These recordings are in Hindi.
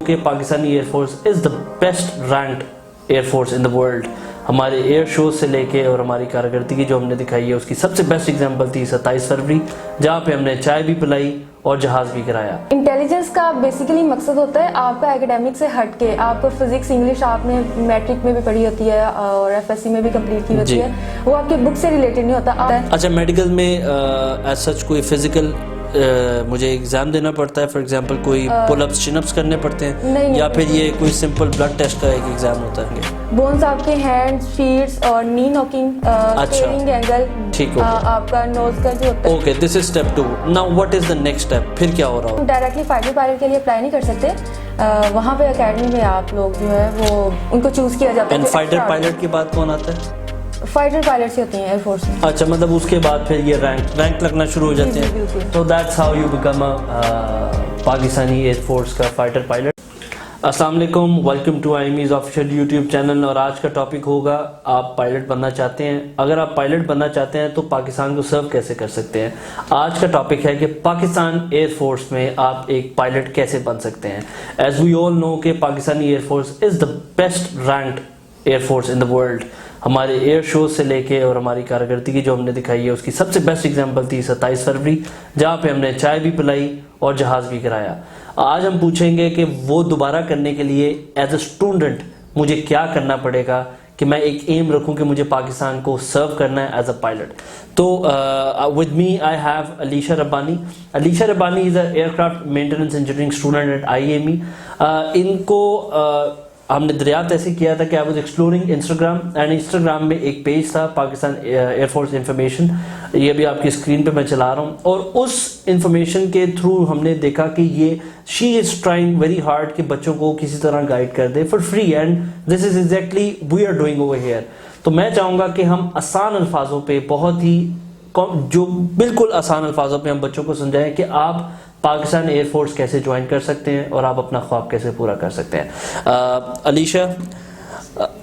कि Pakistani air force is the best ranked air force in the world. हमारे एयर शो से लेके और हमारी कारकर्दगी जो हमने दिखाई है उसकी सबसे बेस्ट एग्जांपल थी 27 फरवरी, जहाँ पे हमने चाय भी पिलाई और जहाज़ भी कराया। इंटेलिजेंस का बेसिकली मकसद होता है आपका एकेडमिक से हट के, आपको फिजिक्स इंग्लिश आपने मैट्रिक में भी पढ़ी होती है और एफएससी में भी कंप्लीट की होती है, वो आपके बुक से रिलेटेड नहीं होता। अच्छा, मेडिकल में एज सच कोई फिजिकल मुझे एग्जाम देना पड़ता है, फॉर एग्जांपल कोई पुलअप्स चिनअप्स करने पड़ते हैं नहीं, या फिर ये कोई सिंपल ब्लड टेस्ट का एक एग्जाम होता है? बोन्स आपके हैंड्स, फीट्स और नी नॉकिंग, स्टेयरिंग एंगल, ठीक है, आपका नोज का जो होता है। Okay, this is step 2। Now what is the next step? फिर क्या हो रहा हो? डायरेक्टली फाइटर पायलट के लिए अप्लाई नहीं कर सकते, वहाँ पे एकेडमी में आप लोग जो है वो उनको चूज किया जाता है। एंड फाइटर पायलट के बाद कौन आता है? फाइटर पायलट्स होती हैं एयरफोर्स में। अच्छा, मतलब उसके बाद फिर ये रैंक लगना शुरू हो जाते हैं। तो that's how you become a Pakistani air force का फाइटर पायलट। अस्सलाम वालेकुम, वेलकम टू आईमीज ऑफिशियल यूट्यूब चैनल। और आज का टॉपिक होगा, आप पायलट बनना चाहते हैं। अगर आप पायलट बनना चाहते हैं तो पाकिस्तान को सर्व कैसे कर सकते हैं। आज का टॉपिक है कि पाकिस्तान एयरफोर्स में आप एक पायलट कैसे बन सकते हैं। एज वी ऑल नो कि Pakistani air force is the best ranked air force in the world. हमारे एयर शो से लेके और हमारी कारकर्दगी जो हमने दिखाई है उसकी सबसे बेस्ट एग्जांपल थी 27 फरवरी, जहाँ पे हमने चाय भी पिलाई और जहाज़ भी कराया। आज हम पूछेंगे कि वो दोबारा करने के लिए एज अ स्टूडेंट मुझे क्या करना पड़ेगा कि मैं एक एम रखूं कि मुझे पाकिस्तान को सर्व करना है एज अ पायलट। तो with me I have Alisha Rabbani. Alisha Rabbani is a aircraft maintenance engineering student at IME। इनको हमने दरियाफ्त ऐसे किया था कि I was exploring Instagram, and Instagram में एक पेज था पाकिस्तान एयरफोर्स इंफॉर्मेशन, ये भी आपकी स्क्रीन पे मैं चला रहा हूँ। और उस इंफॉर्मेशन के थ्रू हमने देखा कि ये she is trying very hard कि बच्चों को किसी तरह गाइड कर दे for free, and this is exactly we are doing over here. तो मैं चाहूँगा कि हम आसान अल्फाजों पे, बहुत ही जो बिल्कुल आसान अल्फाजों पे हम बच्चों को समझाएं कि आप पाकिस्तान एयरफोर्स कैसे ज्वाइन कर सकते हैं और आप अपना ख्वाब कैसे पूरा कर सकते हैं। Alisha,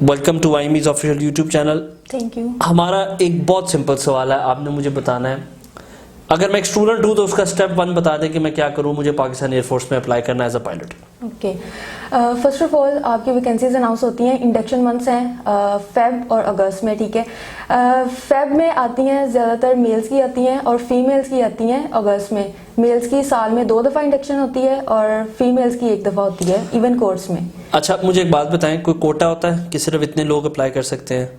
welcome to IME's official YouTube channel. Thank you. हमारा एक बहुत सिंपल सवाल है, आपने मुझे बताना है, अगर मैं एक स्टूडेंट हूँ तो उसका स्टेप 1 बता दें कि मैं क्या करूँ, मुझे पाकिस्तान एयरफोर्स में अप्लाई करना as a pilot. Okay, first of all आपकी वैकेंसीज अनाउंस होती हैं, इंडक्शन मंथ्स हैं फेब और अगस्त में, ठीक है। फेब में आती हैं ज़्यादातर मेल्स की आती हैं और फीमेल्स की आती हैं अगस्त में। मेल्स की साल में 2 दफ़ा इंडक्शन होती है और फीमेल्स की 1 दफ़ा होती है इवन कोर्स में। अच्छा, मुझे एक बात बताएं, कोई कोटा होता है कि सिर्फ इतने लोग अप्लाई कर सकते हैं?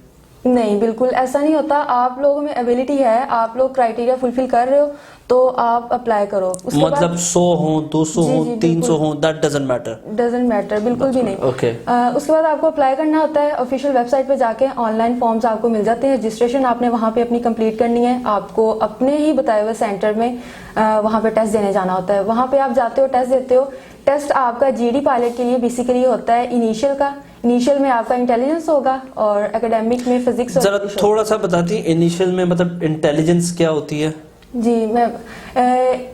नहीं, बिल्कुल ऐसा नहीं होता। आप लोगों में एबिलिटी है, आप लोग क्राइटेरिया फुलफिल कर रहे हो तो आप अप्लाई करो। मतलब 100 हो, 200 हो, 300 हो, that doesn't matter? Doesn't matter, बिल्कुल भी नहीं। ओके। उसके बाद आपको अप्लाई करना होता है, ऑफिशियल वेबसाइट पे जाके ऑनलाइन फॉर्म्स आपको मिल जाते हैं। रजिस्ट्रेशन आपने वहाँ पे अपनी कंप्लीट करनी है। आपको अपने ही बताए हुए सेंटर में वहाँ पे टेस्ट देने जाना होता है। वहाँ पे आप जाते हो, टेस्ट देते हो। टेस्ट आपका GD पायलट के लिए बेसिकली होता है इनिशियल का। इनिशियल में आपका इंटेलिजेंस होगा और एकेडमिक में फिजिक्स। जरा थोड़ा सा बताती हैं इनिशियल में मतलब इंटेलिजेंस क्या होती है? जी मैम,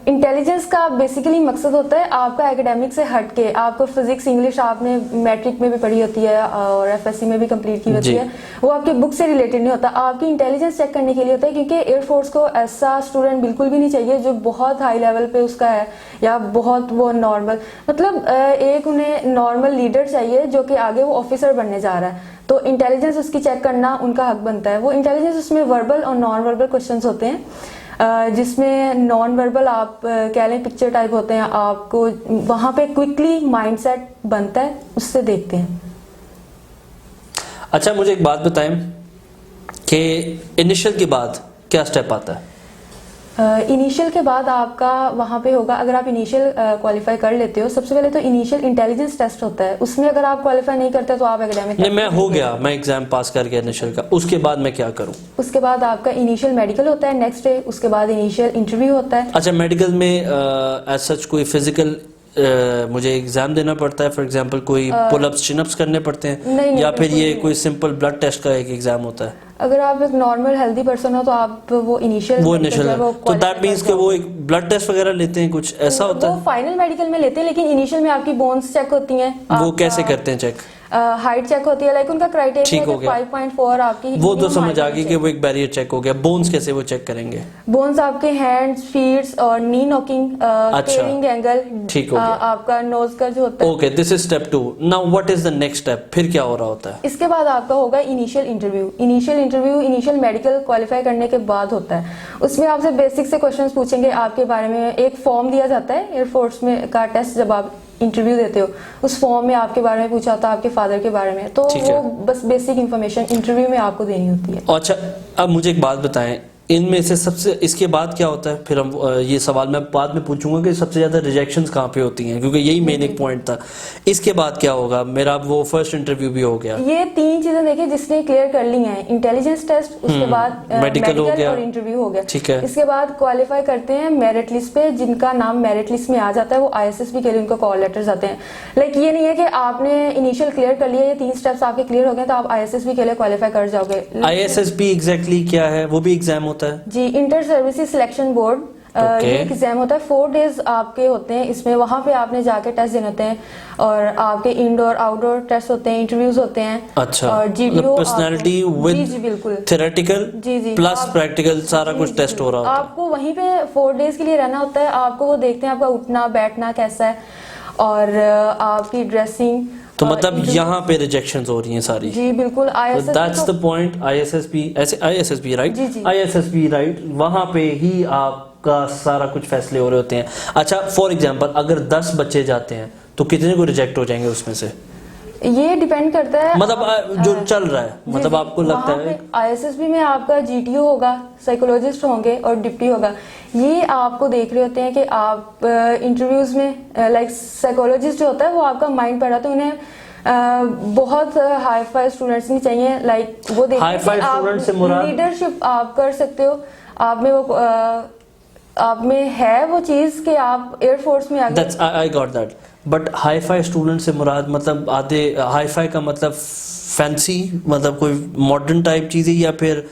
इंटेलिजेंस का बेसिकली मकसद होता है आपका एकेडमिक से हट के, आपको फिजिक्स इंग्लिश आपने मैट्रिक में भी पढ़ी होती है और एफएससी में भी कंप्लीट की होती है, वो आपके बुक से रिलेटेड नहीं होता। आपकी इंटेलिजेंस चेक करने के लिए होता है, क्योंकि एयरफोर्स को ऐसा स्टूडेंट बिल्कुल भी नहीं चाहिए जो बहुत हाई लेवल पे उसका है या बहुत वो नॉर्मल, मतलब एक उन्हें नॉर्मल लीडर चाहिए जो कि आगे वो ऑफिसर बनने जा रहा है। तो इंटेलिजेंस उसकी चेक करना उनका हक बनता है। वो इंटेलिजेंस उसमें वर्बल और नॉन वर्बल क्वेश्चंस होते हैं, जिसमें नॉन वर्बल आप कह लें पिक्चर टाइप होते हैं। आपको वहां पे क्विकली माइंडसेट बनता है, उससे देखते हैं। अच्छा, मुझे एक बात बताएं कि इनिशियल के बाद क्या स्टेप आता है? इनिशियल के बाद आपका वहाँ पे होगा, अगर आप इनिशियल क्वालिफाई कर लेते हो, सबसे पहले तो इनिशियल इंटेलिजेंस टेस्ट होता है। उसमें अगर आप क्वालिफाई नहीं करते तो आप एकेडमिक नहीं, मैं हो गया, मैं एग्जाम पास कर गया इनिशियल का, उसके बाद मैं क्या करूँ? उसके बाद आपका इनिशियल मेडिकल होता है नेक्स्ट डे, उसके बाद इनिशियल इंटरव्यू होता है। अच्छा, मेडिकल में एज सच कोई फिजिकल मुझे एग्जाम देना पड़ता है, फॉर एग्जांपल कोई पुलअप्स चिनअप्स करने पड़ते हैं नहीं, या फिर ये कोई सिंपल ब्लड टेस्ट का एक एग्जाम होता है? अगर आप एक नॉर्मल हेल्दी पर्सन हो तो आप वो इनिशियल तो दैट मींस कि वो एक ब्लड टेस्ट वगैरह लेते हैं, कुछ ऐसा होता है? वो फाइनल मेडिकल में लेते हैं, लेकिन इनिशियल में आपकी बोन्स चेक होती हैं। वो कैसे करते हैं चेक? हाइट चेक होती है, लाइक उनका क्राइटेरिया हो गया। 5.4 आपकी वो तो समझ आ गई कि वो एक बैरियर चेक हो गया। बोन्स कैसे वो चेक करेंगे? बोन्स आपके हैंड्स, फीट्स और नी नॉकिंग, केयरिंग एंगल, ठीक हो गया। आपका नोज का जो होता है। Okay, this is step 2। Now what is the next step? फिर क्या हो रहा होता है? इसके बाद आपका होगा initial interview. Initial medical qualify करने के बाद होता है। उसमें आपसे बेसिक से क्वेश्चंस पूछेंगे आपके बारे में। एक फॉर्म दिया जाता है एयरफोर्स में का टेस्ट, जब आप इंटरव्यू देते हो उस फॉर्म में आपके बारे में पूछा होता है, आपके फादर के बारे में। तो वो बस बेसिक इंफॉर्मेशन इंटरव्यू में आपको देनी होती है। अच्छा, अब मुझे एक बात बताएं, इनमें से सबसे इसके बाद क्या होता है? फिर हम ये सवाल मैं बाद में पूछूंगा कि सबसे ज्यादा रिजेक्शंस कहाँ पे होती हैं, क्योंकि यही मेन एक पॉइंट था। इसके बाद क्या होगा? मेरा वो फर्स्ट इंटरव्यू भी हो गया। ये 3 चीजें देखिए जिसने क्लियर कर ली हैं, इंटेलिजेंस टेस्ट, उसके बाद मेडिकल हो गया और इंटरव्यू हो गया। ठीक है। इसके बाद क्वालिफाई करते हैं मेरिट लिस्ट पे। जिनका नाम मेरिट लिस्ट में आ जाता है वो ISSB के लिए उनको कॉल लेटर्स आते हैं। लाइक ये नहीं है कि आपने इनिशियल क्लियर कर लिया, ये 3 स्टेप्स आपके क्लियर हो गए तो आप ISSB के लिए क्वालिफाई कर जाओगे। ISSB एग्जैक्टली क्या है? वो भी एग्जाम होता है जी, इंटर सर्विसेज सिलेक्शन बोर्ड। ये एग्जाम होता है, 4 डेज आपके होते हैं इसमें। वहां पे आपने जाके टेस्ट देने होते हैं और आपके इंडोर आउटडोर टेस्ट होते हैं, इंटरव्यूज होते हैं। अच्छा, और GDO पर्सनालिटी विद जी बिल्कुल थ्योरेटिकल जी प्लस प्रैक्टिकल सारा कुछ टेस्ट हो रहा होता है। आपको वहीं पे 4 डेज के लिए रहना होता है। आपको वो देखते हैं आपका उठना बैठना कैसा है और आपकी ड्रेसिंग। तो मतलब यहाँ पे रिजेक्शंस हो रही हैं सारी? जी बिल्कुल। That's the point. ISSB ऐसे ISSB राइट? जी, जी। ISSB राइट, वहां पे ही आपका सारा कुछ फैसले हो रहे होते हैं। अच्छा, फॉर एग्जांपल अगर 10 बच्चे जाते हैं तो कितने को रिजेक्ट हो जाएंगे उसमें से? ये डिपेंड करता है, मतलब जो चल रहा है, मतलब आपको लगता है ISSB में आपका GTO होगा, साइकोलॉजिस्ट होंगे और डिप्टी होगा। ये आपको देख रहे होते हैं कि आप इंटरव्यूज में लाइक साइकोलॉजिस्ट जो होता है वो आपका माइंड पढ़ा, तो उन्हें बहुत हाई फाई स्टूडेंट्स नहीं चाहिए। लाइक वो देखते हैं कि आप लीडरशिप आप कर सकते हो, आप में वो आप में है वो चीज कि आप एयरफोर्स में आगे। I got that, but hi fi student से मुराद मतलब आधे हाई फाई का मतलब फैंसी, मतलब कोई मॉडर्न टाइप चीजें, या फिर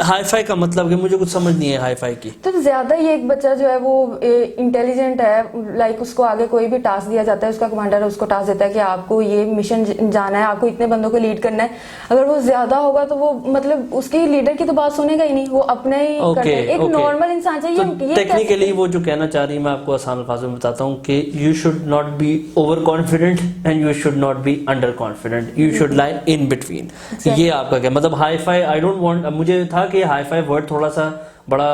हाई फाई का मतलब कि मुझे कुछ समझ नहीं है हाई फाई की। तो ज्यादा ये एक बच्चा जो है वो इंटेलिजेंट है, लाइक उसको आगे कोई भी टास्क दिया जाता है, उसका कमांडर उसको टास्क देता है कि आपको ये मिशन जाना है, आपको इतने बंदों को लीड करना है। अगर वो ज्यादा होगा तो वो मतलब उसकी लीडर की तो बात सुनेगा ही नहीं, वो अपना ही करता है। एक नॉर्मल इंसान चाहिए। तो टेक्निकली वो जो कहना चाह रही है, मैं आपको आसान अल्फाजों में बताता हूँ कि you should not be over confident and you should not be under confident, you should lie in between. ये आपका क्या मतलब? Hi fi I don't want, मुझे था कि हाई फाई वर्ड थोड़ा सा बड़ा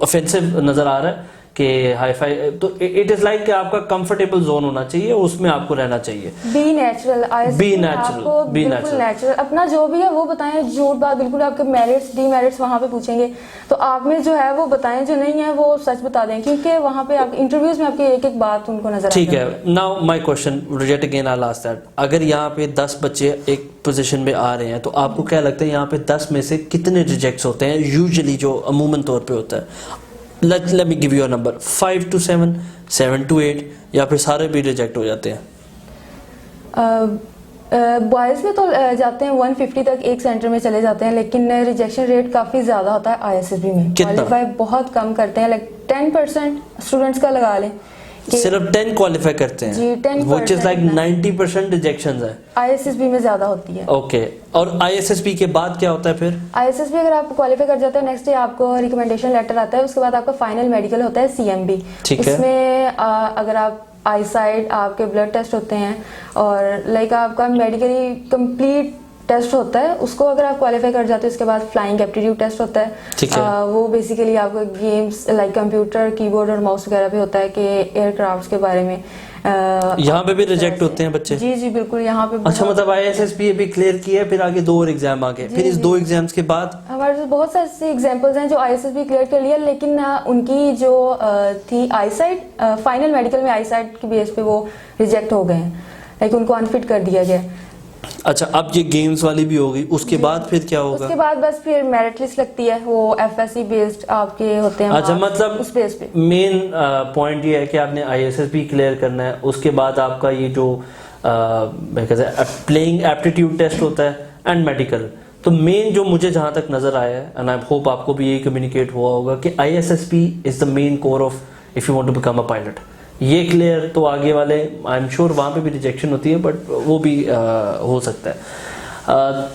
ऑफेंसिव नजर आ रहा है कि हाई फाई, तो इट इज लाइक कि आपका कंफर्टेबल जोन होना चाहिए, उसमें आपको रहना चाहिए। बी नेचुरल, बी नेचुरल, अपना जो भी है वो बताएं, झूठ बात बिल्कुल। आपके मेरिट्स डीमेरिट्स वहां पे पूछेंगे तो आप में जो है वो बताएं, जो नहीं है वो सच बता दें, क्योंकि वहां पे आप इंटरव्यूज में आपकी एक एक बात उनको नजर आती है। ठीक है, now my question reject again, I last that. अगर यहाँ पे 10 बच्चे एक पोजीशन में आ रहे हैं तो आपको क्या लगता है यहाँ पे 10 में से कितने रिजेक्ट्स होते हैं यूजुअली, जो अमूमन तौर पे होता है? Let me give you a number, 5 to 7, 7 to 8, या फिर सारे भी रिजेक्ट हो जाते हैं? बॉयज में तो जाते हैं 150 तक एक सेंटर में चले जाते हैं, लेकिन रिजेक्शन रेट काफी ज्यादा होता है ISSB में। क्वालिफाई बहुत कम करते हैं, लाइक 10% स्टूडेंट्स का लगा लें, सिर्फ 10 क्वालिफाई करते हैं जी, 10%, which is like 90% रिजेक्शंस है। ISSB में ज्यादा होती है। ओके, और ISSB के बाद क्या होता है फिर? ISSB अगर आप क्वालिफाई कर जाते हैं, नेक्स्ट डे आपको रिकमेंडेशन लेटर आता है, उसके बाद आपका फाइनल मेडिकल होता है CMB। ठीक है। इसमें अगर आप आई साइड, आपके ब्लड टेस्ट होते हैं और लाइक आपका मेडिकली कंप्लीट टेस्ट होता है, उसको अगर आप क्वालिफाई कर जाते हैं उसके बाद फ्लाइंग एप्टीट्यूड टेस्ट होता है। ठीक है। वो बेसिकली आपको गेम्स लाइक कंप्यूटर कीबोर्ड और माउस वगैरह भी होता है कि एयरक्राफ्ट्स के बारे में। यहाँ पे भी रिजेक्ट होते हैं बच्चे? जी जी बिल्कुल, यहाँ पे। अच्छा, मतलब ISSB भी क्लियर किया, फिर आगे 2 और एग्जाम आगे, फिर इस 2 एग्जाम्स के बाद हमारे पास बहुत सारे ऐसे एग्जांपल्स हैं जो ISSB क्लियर कर लिया, लेकिन उनकी जो थी आई साइड, फाइनल मेडिकल में आई साइड की बेस पे वो रिजेक्ट हो गए हैं, लाइक उनको अनफिट कर दिया गया। अच्छा, अब ये गेम्स वाली भी होगी, उसके बाद फिर क्या होगा? उसके बाद बस फिर मेरिट लिस्ट लगती है, वो FSC बेस्ड आपके होते हैं। अच्छा, मतलब उस बेस पे मेन पॉइंट ये है कि आपने ISSB क्लियर करना है, उसके बाद आपका ये जो प्लेइंग एप्टीट्यूड टेस्ट होता है एंड मेडिकल। तो मेन जो मुझे जहां तक नजर आया है, एंड आई होप आपको भी ये कम्युनिकेट हुआ होगा कि ISSB is the main core of if you want to become a pilot. ये क्लियर, तो आगे वाले आई एम श्योर वहाँ पे भी रिजेक्शन होती है, बट वो भी हो सकता है।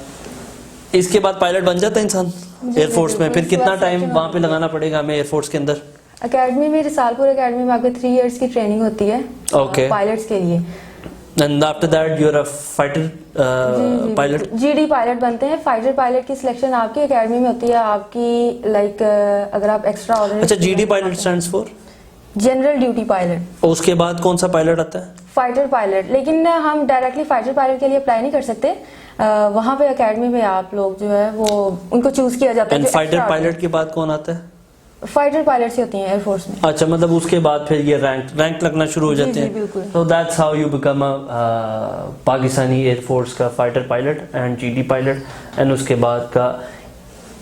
इसके बाद पायलट बन जाता है इंसान एयरफोर्स में, फिर कितना टाइम वहाँ पे लगाना पड़ेगा हमें एयरफोर्स के अंदर? अकेडमी में, रिसालपुर अकेडमी में आपके 3 इयर्स की ट्रेनिंग होती है पायलट्स के लिए। And after that you are a fighter pilot, GD pilot बनते हैं। फाइटर पायलट की सिलेक्शन आपकी अकेडमी में होती है, आपकी लाइक अगर आप एक्स्ट्रा ऑर्डिनरी। अच्छा, GD pilot stands for general duty pilot. उसके बाद कौन सा पायलट आता है? Fighter pilot. लेकिन हम डायरेक्टली फाइटर पायलट के लिए अप्लाई नहीं कर सकते, वहाँ पे अकेडमी में आप लोग जो है वो उनको चूज किया जाता है। एंड फाइटर पायलट के बाद कौन आता है? फाइटर पायलट से होती हैं एयरफोर्स में। अच्छा, मतलब उसके बाद फिर ये रैंक लगना शुरू हो जाते हैं। तो that's how you become a Pakistani air force का fighter pilot and GD pilot. And उसके बाद का,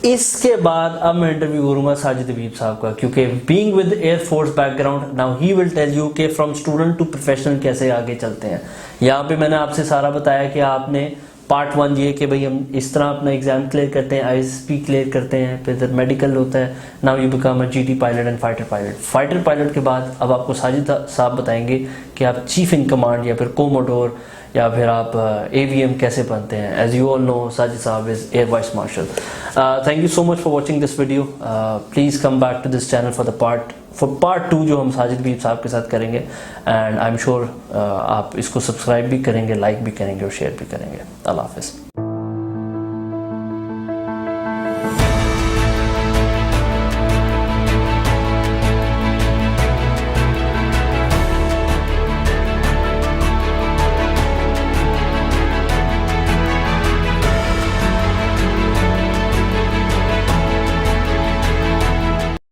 इसके बाद अब मैं इंटरव्यू करूंगा साजिद हबीब साहब का, क्योंकि being with air force background now he will tell you कि फ्रॉम स्टूडेंट टू प्रोफेशनल कैसे आगे चलते हैं। यहाँ पे मैंने आपसे सारा बताया कि आपने पार्ट 1 ये कि भाई हम इस तरह अपना एग्जाम क्लियर करते हैं, आईएसपी क्लियर करते हैं, फिर मेडिकल होता है, now you become a GD pilot and fighter pilot. Fighter pilot के बाद अब आपको साजिद साहब बताएंगे कि आप चीफ इन कमांड या फिर कोमोडोर या फिर आप एवीएम कैसे बनते हैं। As you all know, Sajid साहब is air vice marshal. Thank you so much for watching this video. Please come back to this channel for part 2 जो हम साजिद हबीब साहब के साथ करेंगे। एंड आई एम श्योर आप इसको सब्सक्राइब भी करेंगे, लाइक भी करेंगे और शेयर भी करेंगे। अल्लाह हाफिज़।